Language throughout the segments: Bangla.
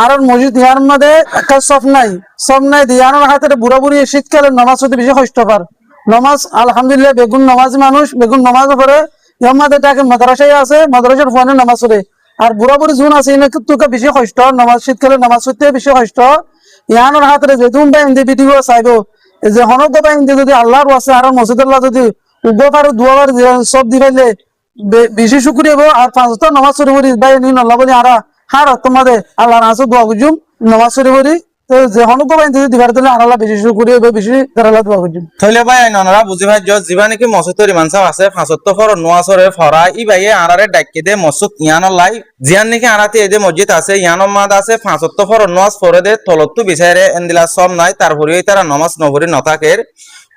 আর মসজিদ ইয়ার মধ্যে একটা সব নাই দিয়ানোর হাতে বুড়া বুড়ি শীতকালে নামাজ হতে বেশি কষ্ট পার নামাজ আলহামদুলিল্লাহ বেগুন নামাজ মানুষ বেগুন নামাজ পড়ে ইয়ার মধ্যে তাকে মাদ্রাসায় আছে মাদ্রাসার ফোনে নামাজ পড়ে আর বুড়া বুড়ি জুন আছে এনে তোকে বেশি কষ্ট নামাজ শীতকালে নামাজ হতে বেশি কষ্ট ইয়ানোর হাতে যেতুন বা ইন্দি ভিডিও চাইবো যে হনক বা ইন্দি যদি আল্লাহর আছে আর মসজিদুল্লাহ যদি উগবার দুয়াবার সব দিবাইলে বেশি শুক্রিয়া আর পাঁচটা নামাজ শুরু করি ভাই নি নল্লা বলি আর হার তোমাদের আল্লাহর আছে দোয়া বুঝুম নামাজ শুরু করি যে হনক বাইন যদি দিবার দিলে আল্লাহ বেশি শুক্রিয়া বেশি তারা দোয়া বুঝুম থইলে ভাই ননরা বুঝি ভাই জিবা নাকি মসজিদের ইমানসাব আছে 75 ফর নোয়াসরে ফরা ই ভাইয়ে আরারে ডাকি দে মসজিদ ইয়ানো লাই জিয়ান নাকি আরাতে এদে মসজিদ আছে ইয়ানো মাদ আছে 75 ফর নোয়াস ফরে দে তলত্তু বিচারে এন্দিলা সব নাই তারপরে তারা নামাজ নভরি নথাকে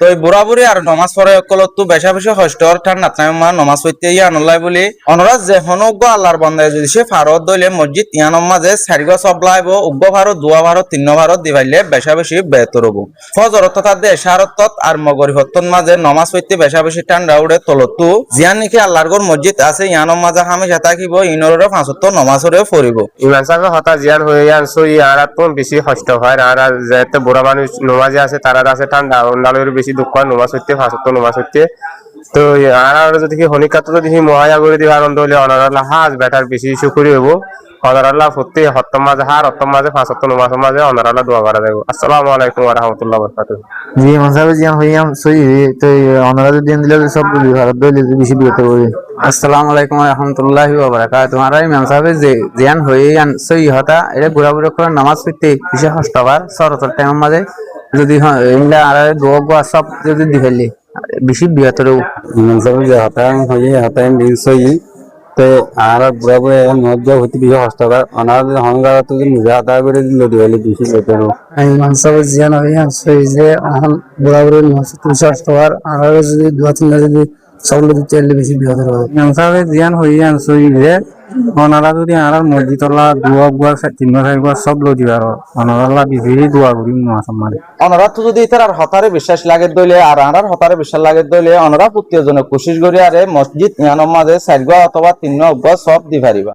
তো বুড়া বুড়ি আর নমাজ পড়ে কলত্তু বেশা বেশি কষ্টর ঠান্ডা টাইমা নমাজ পড়তে ইয়ানুল্লাহ বলি অনরাজ যে হনগ্য আল্লাহর বান্দায় যদি সে ফারত দইলে মসজিদ ইয়ানম মাঝে সারিগ সবলাইব উগ্র ভারত দুয়া ভারত তিন ভারত দিবাইলে বেশা বেশি বেতর হবো ফজর তথা দেশারত আর মগরিহত্তন মাঝে নমাজ পড়তে বেশা বেশি ঠান্ডা উড়ে তলত্তু জিয়ান নাকি আল্লাহর গর মসজিদ আছে ইয়ানম মাঝে হামেশা থাকিব ইনরে 75 নমাজরে পড়িব ইমান সাহেব হতা জিয়ান হয়ে যান সই আর তো বেশি কষ্ট হয় আর যেতে বুড়া মানুষ নমাজে আছে তারা আছে ঠান্ডা অন্যালের বেশি দুঃখ নমাজ হইতে 75 নমাজ হইতে তো আর যদি কি হনিকাত যদি মহায়া করে দিবে আনন্দ হলে অনারাল্লাহ হাজ বেটার বেশি শুকরি হইব অনারাল্লাহ সত্যি হত্তম মাঝে 75 নমাজ মাঝে অনারাল্লাহ দোয়া করা যাবে। আসসালামু আলাইকুম ওয়া রাহমাতুল্লাহি ওয়া বারাকাতুহু। জি মনসাব জিয়ান হইয়াম সই তো অনারা যদি দিলে সব ভারত দইলে বেশি বিয়েতে হবে। আসসালামু আলাইকুম ওয়া রাহমাতুল্লাহি ওয়া বারাকাতুহু। আর এই মনসাব জিয়ান হইয়ান সই হতা এটা বুড়া বুড়া করে নামাজ পড়তে বেশি কষ্ট হয় সরতর টাইম মাঝে যদি ইংলা আর দোয়া গোয়া সব যদি দিফেলি বেশি বিয়েতে মনসাব যে হতা হয়ে হতা দিন সই তো আর বুড়া বুড়া মজ্জা হতে বেশি কষ্ট হয় অনার হনগার তো নিজে হতা করে দিল দিলে বেশি বেতর এই মনসাব জিয়ান হইয়ান সই যে এখন বুড়া বুড়ি নামাজ বেশি কষ্ট আর আর যদি দুয়া তিনটা যদি সবল দিতে বেশি বিয়েতে হবে মনসাব জিয়ান হইয়ান সই যে অনারা যদি আর মসজিদলা দুয়া গুয়া তিন গুয়া সব লো দিবার অনারা বেশি দোয়া করি মাস মানে অনরা তো যদি তার হতারে বিশ্বাস লাগে দইলে আর আনার হতারে বিশ্বাস লাগে দইলে অনরা প্রত্যেকজনে কোশিশ করি আরে মসজিদ ইয়ানম মাঝে 4 অথবা 3 সব দি পারিবা।